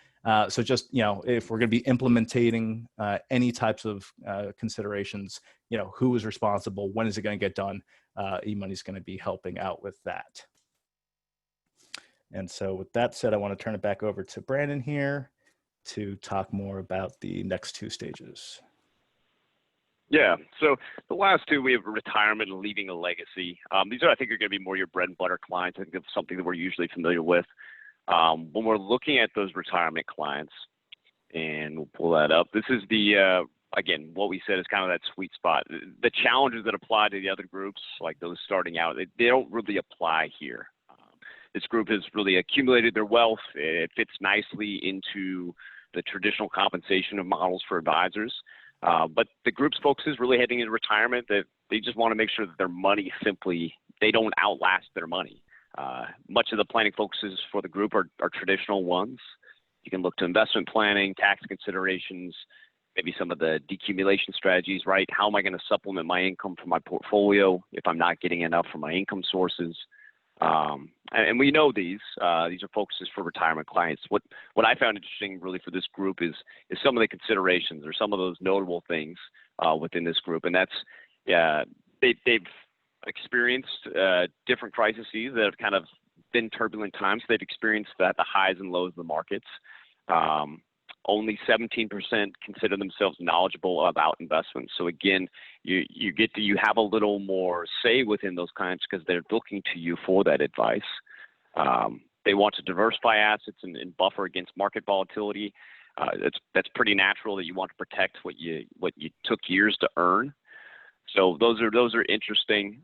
B: So just, if we're going to be implementing any types of considerations, who is responsible, when is it going to get done? eMoney is going to be helping out with that. And so with that said, I want to turn it back over to Brandon here to talk more about the next two stages.
A: Yeah, so the last two, we have retirement and leaving a legacy. These are, I think, are going to be more your bread and butter clients. I think it's something that we're usually familiar with. When we're looking at those retirement clients, and we'll pull that up, this is the, again, what we said is kind of that sweet spot. The challenges that apply to the other groups, like those starting out, they don't really apply here. This group has really accumulated their wealth. It fits nicely into the traditional compensation of models for advisors. But the group's focus is really heading into retirement, that they just want to make sure that their money they don't outlast their money. Much of the planning focuses for the group are traditional ones. You can look to investment planning, tax considerations, maybe some of the decumulation strategies, right? How am I going to supplement my income from my portfolio if I'm not getting enough from my income sources? And we know these are focuses for retirement clients. What I found interesting really for this group is some of the considerations or some of those notable things within this group. And that's, they've experienced different crises that have kind of been turbulent times. They've experienced the highs and lows of the markets. Only 17% consider themselves knowledgeable about investments. So again, you have a little more say within those clients because they're looking to you for that advice. They want to diversify assets and buffer against market volatility. That's pretty natural that you want to protect what you took years to earn. So those are interesting.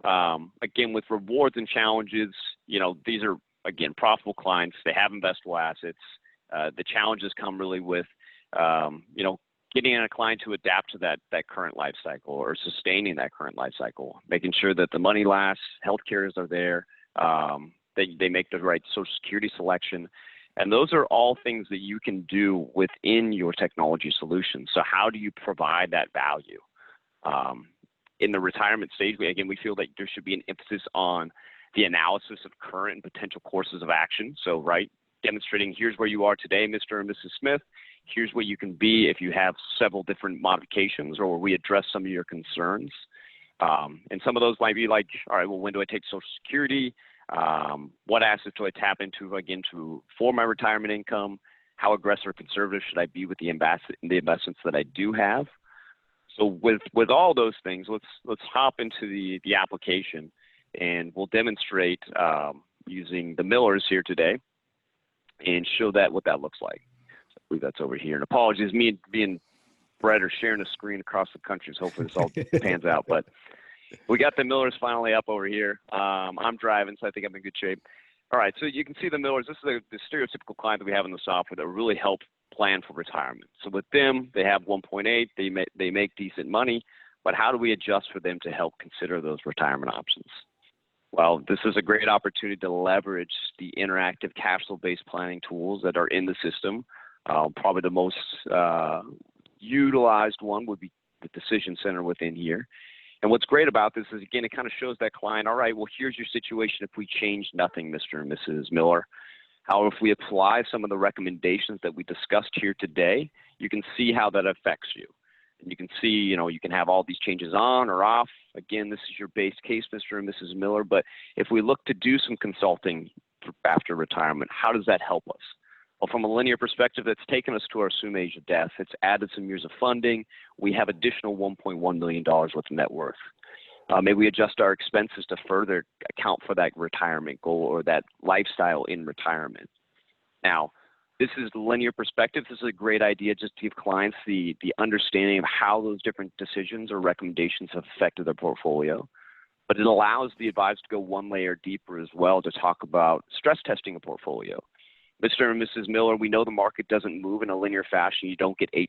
A: Again, with rewards and challenges, these are, again, profitable clients. They have investable assets. The challenges come really with, getting a client to adapt to that current life cycle or sustaining that current life cycle, making sure that the money lasts, health cares are there, they make the right Social Security selection. And those are all things that you can do within your technology solution. So how do you provide that value? In the retirement stage, we feel that there should be an emphasis on the analysis of current and potential courses of action. So, right, demonstrating here's where you are today, Mr. and Mrs. Smith. Here's where you can be if you have several different modifications or where we address some of your concerns. And some of those might be like, all right, well, when do I take Social Security? What assets do I tap into, again, for my retirement income? How aggressive or conservative should I be with the investments that I do have? So with all those things, let's hop into the application, and we'll demonstrate using the Millers here today and show what that looks like. So I believe that's over here. And apologies, me and Brett are sharing a screen across the country, so hopefully this all pans out. But we got the Millers finally up over here. I'm driving, so I think I'm in good shape. All right, so you can see the Millers. This is the stereotypical client that we have in the software that really help plan for retirement. So with them, they have 1.8. They make decent money, but how do we adjust for them to help consider those retirement options? Well, this is a great opportunity to leverage the interactive cash flow-based planning tools that are in the system. Probably the most utilized one would be the Decision Center within here. And what's great about this is, again, it kind of shows that client, all right, well, here's your situation if we change nothing, Mr. and Mrs. Miller. However, if we apply some of the recommendations that we discussed here today, you can see how that affects you. And you can see, you can have all these changes on or off. Again, this is your base case, Mr. and Mrs. Miller. But if we look to do some consulting after retirement, how does that help us? Well, from a linear perspective, it's taken us to our assumed age of death. It's added some years of funding. We have additional $1.1 million worth of net worth. Maybe we adjust our expenses to further account for that retirement goal or that lifestyle in retirement. Now, this is the linear perspective. This is a great idea just to give clients the understanding of how those different decisions or recommendations have affected their portfolio. But it allows the advisor to go one layer deeper as well to talk about stress testing a portfolio. Mr. and Mrs. Miller, we know the market doesn't move in a linear fashion. You don't get 8%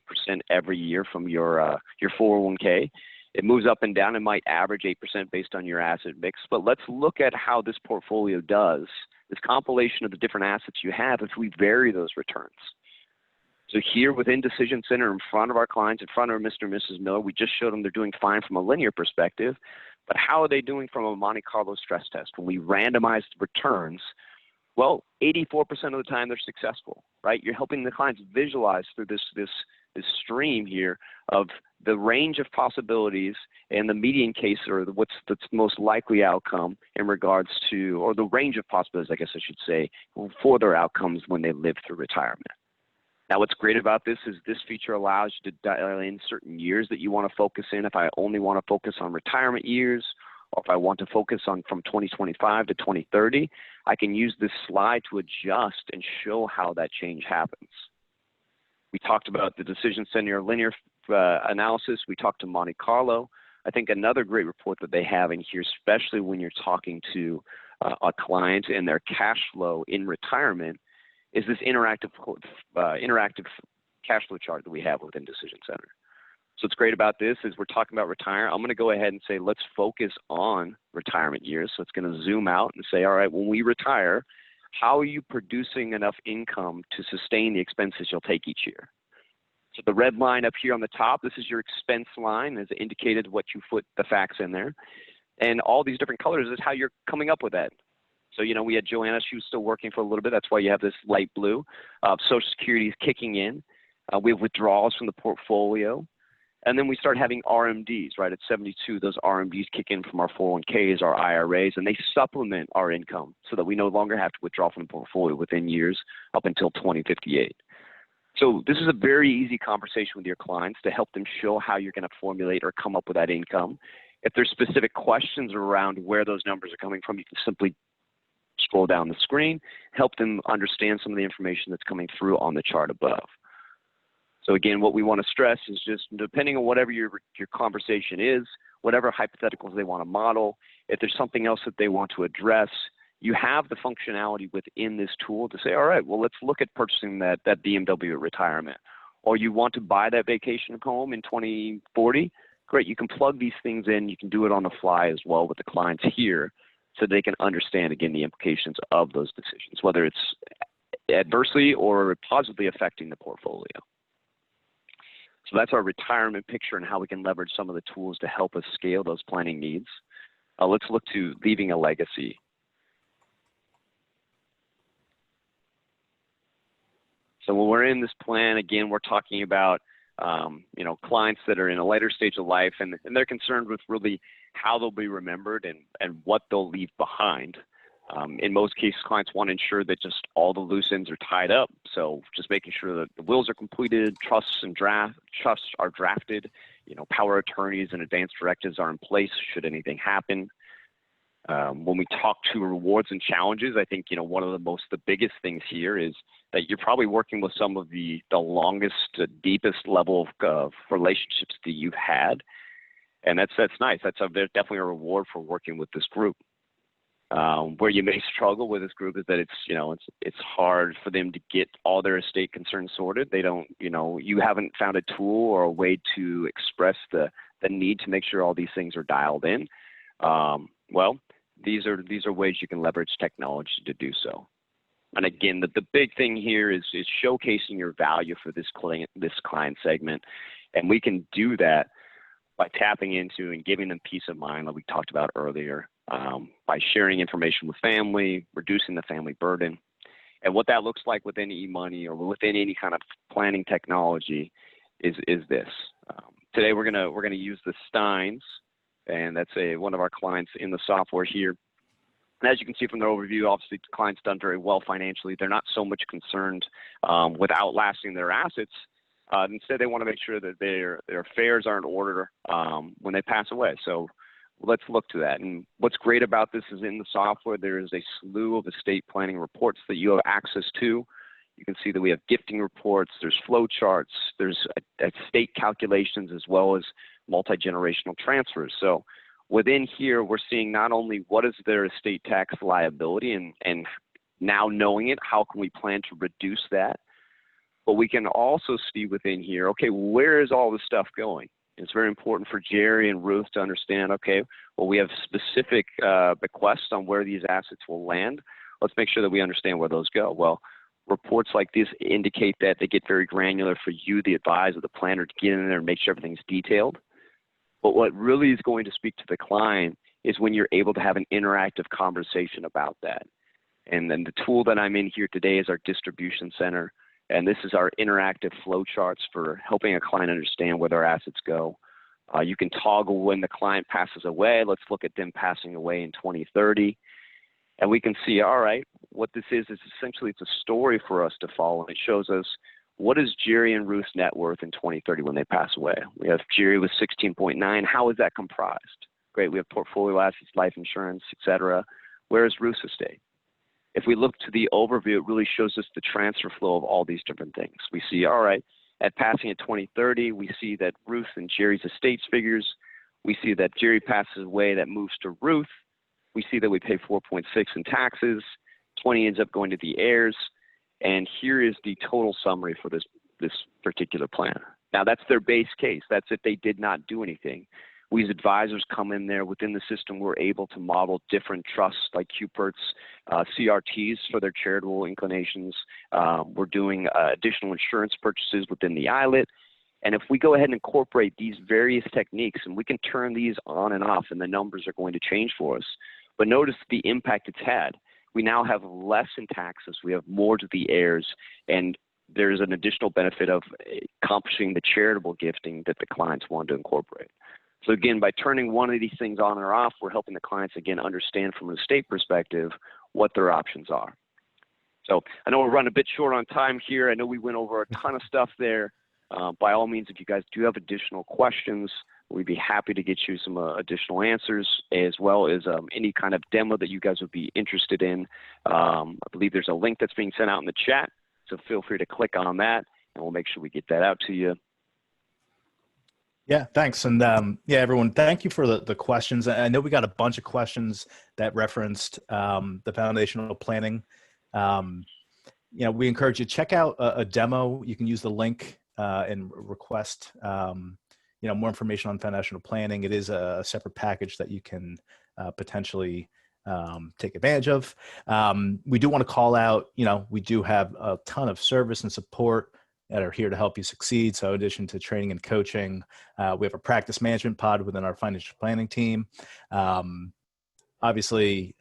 A: every year from your 401k. It moves up and down. It might average 8% based on your asset mix. But let's look at how this portfolio does, this compilation of the different assets you have, if we vary those returns. So here within Decision Center in front of our clients, in front of Mr. and Mrs. Miller, we just showed them they're doing fine from a linear perspective. But how are they doing from a Monte Carlo stress test? When we randomize the returns, well, 84% of the time they're successful, right? You're helping the clients visualize through this stream here of the range of possibilities and the median case, or what's the most likely outcome in regards to, or the range of possibilities, I guess I should say, for their outcomes when they live through retirement. Now, what's great about this is this feature allows you to dial in certain years that you want to focus in. If I only want to focus on retirement years, or if I want to focus on from 2025 to 2030, I can use this slide to adjust and show how that change happens. We talked about the Decision Center linear analysis. We talked to Monte Carlo. I think another great report that they have in here, especially when you're talking to a client and their cash flow in retirement, is this interactive cash flow chart that we have within Decision Center. So what's great about this is we're talking about retirement. I'm going to go ahead and say, let's focus on retirement years. So it's going to zoom out and say, all right, when we retire, how are you producing enough income to sustain the expenses you'll take each year? So the red line up here on the top, this is your expense line, as indicated what you put the facts in there. And all these different colors is how you're coming up with that. So, we had Joanna, she was still working for a little bit. That's why you have this light blue. Social Security is kicking in. We have withdrawals from the portfolio. And then we start having RMDs, right? At 72, those RMDs kick in from our 401ks, our IRAs, and they supplement our income so that we no longer have to withdraw from the portfolio within years up until 2058. So this is a very easy conversation with your clients to help them show how you're going to formulate or come up with that income. If there's specific questions around where those numbers are coming from, you can simply scroll down the screen, help them understand some of the information that's coming through on the chart above. So again, what we want to stress is just depending on whatever your conversation is, whatever hypotheticals they want to model, if there's something else that they want to address, you have the functionality within this tool to say, all right, well, let's look at purchasing that BMW at retirement. Or you want to buy that vacation home in 2040, great, you can plug these things in. You can do it on the fly as well with the clients here so they can understand, again, the implications of those decisions, whether it's adversely or positively affecting the portfolio. So that's our retirement picture and how we can leverage some of the tools to help us scale those planning needs. Let's look to leaving a legacy. So when we're in this plan, again, we're talking about clients that are in a later stage of life, and they're concerned with really how they'll be remembered and what they'll leave behind. In most cases, clients want to ensure that just all the loose ends are tied up. So just making sure that the wills are completed, trusts are drafted, power attorneys and advance directives are in place should anything happen. When we talk to rewards and challenges, I think, one of the biggest things here is that you're probably working with some of the longest, deepest level of relationships that you've had. And that's nice. That's definitely a reward for working with this group. Where you may struggle with this group is that it's hard for them to get all their estate concerns sorted. They don't, you haven't found a tool or a way to express the need to make sure all these things are dialed in. Well, these are ways you can leverage technology to do so. And again, the big thing here is showcasing your value for this client segment, and we can do that by tapping into and giving them peace of mind, like we talked about earlier. By sharing information with family, reducing the family burden. And what that looks like within eMoney or within any kind of planning technology is this. today we're gonna use the Steins, and that's one of our clients in the software here. And as you can see from the overview, obviously the client's done very well financially. They're not so much concerned with outlasting their assets. Instead, they want to make sure that their affairs are in order when they pass away. So let's look to that. And what's great about this is in the software, there is a slew of estate planning reports that you have access to. You can see that we have gifting reports, there's flow charts, there's estate calculations, as well as multi-generational transfers. So within here, we're seeing not only what is their estate tax liability, and now knowing it, how can we plan to reduce that? But we can also see within here, okay, where is all this stuff going? It's very important for Jerry and Ruth to understand, okay, well, we have specific bequests on where these assets will land. Let's make sure that we understand where those go. Well, reports like this indicate that they get very granular for you, the advisor, the planner, to get in there and make sure everything's detailed. But what really is going to speak to the client is when you're able to have an interactive conversation about that. And then the tool that I'm in here today is our distribution center. And this is our interactive flow charts for helping a client understand where their assets go. You can toggle when the client passes away. Let's look at them passing away in 2030. And we can see, all right, what this is essentially it's a story for us to follow. And it shows us what is Jerry and Ruth's net worth in 2030 when they pass away. We have Jerry with 16.9. How is that comprised? Great. We have portfolio assets, life insurance, et cetera. Where is Ruth's estate? If we look to the overview, it really shows us the transfer flow of all these different things. We see, all right, at passing in 2030, we see that Ruth and Jerry's estates figures. We see that Jerry passes away, that moves to Ruth. We see that we pay 4.6 in taxes. 20 ends up going to the heirs. And here is the total summary for this particular plan. Now, that's their base case. That's if they did not do anything. We as advisors come in there within the system. We're able to model different trusts like QPERTs, CRTs for their charitable inclinations. We're doing additional insurance purchases within the ILIT. And if we go ahead and incorporate these various techniques, and we can turn these on and off, and the numbers are going to change for us. But notice the impact it's had. We now have less in taxes. We have more to the heirs. And there's an additional benefit of accomplishing the charitable gifting that the clients want to incorporate. So again, by turning one of these things on or off, we're helping the clients, again, understand from an estate perspective what their options are. So I know we're running a bit short on time here. I know we went over a ton of stuff there. By all means, if you guys do have additional questions, we'd be happy to get you some additional answers, as well as any kind of demo that you guys would be interested in. I believe there's a link that's being sent out in the chat, so feel free to click on that, and we'll make sure we get that out to you.
B: Yeah, thanks. And yeah, everyone, thank you for the questions. I know we got a bunch of questions that referenced the foundational planning. We encourage you to check out a demo. You can use the link and request more information on foundational planning. It is a separate package that you can potentially take advantage of. We do want to call out, we do have a ton of service and support that are here to help you succeed. So in addition to training and coaching, we have a practice management pod within our financial planning team. Obviously,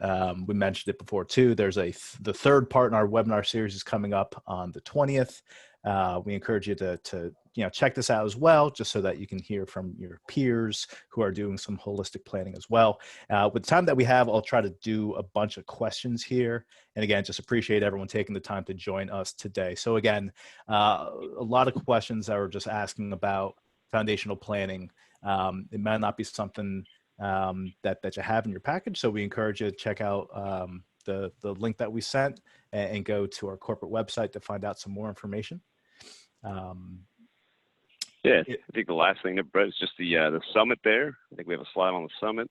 B: we mentioned it before too. There's the third part in our webinar series is coming up on the 20th. We encourage you to check this out as well, just so that you can hear from your peers who are doing some holistic planning as well. With the time that we have, I'll try to do a bunch of questions here. And again, just appreciate everyone taking the time to join us today. So again, a lot of questions that were just asking about foundational planning. It might not be something that you have in your package. So we encourage you to check out the link that we sent and go to our corporate website to find out some more information.
A: Yeah, I think the last thing, Brett, is just the summit there. I think we have a slide on the summit.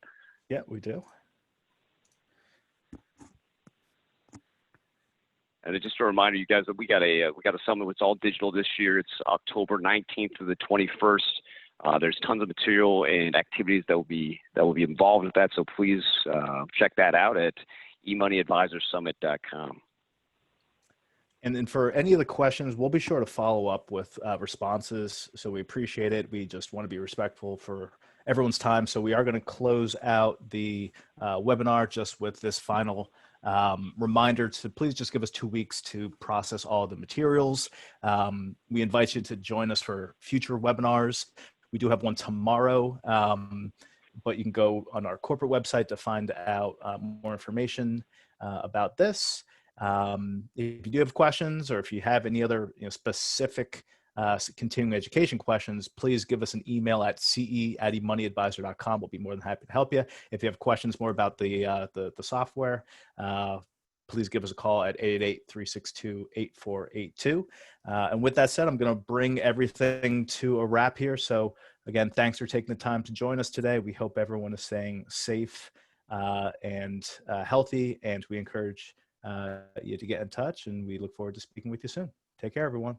B: Yeah, we do.
A: And just a reminder, you guys, that we got a summit that's all digital this year. It's October 19th to the 21st. There's tons of material and activities that will be involved with that. So please check that out at eMoneyAdvisorSummit.com.
B: And then for any of the questions, we'll be sure to follow up with responses. So we appreciate it. We just want to be respectful for everyone's time. So we are going to close out the webinar just with this final reminder to please just give us 2 weeks to process all the materials. We invite you to join us for future webinars. We do have one tomorrow, but you can go on our corporate website to find out more information about this. If you do have questions, or if you have any other specific continuing education questions, please give us an email at ce@emoneyadvisor.com. We'll be more than happy to help you. If you have questions more about the software, please give us a call at 888-362-8482. And with that said, I'm going to bring everything to a wrap here. So again, thanks for taking the time to join us today. We hope everyone is staying safe and healthy, and we encourage you to get in touch, and we look forward to speaking with you soon. Take care, everyone.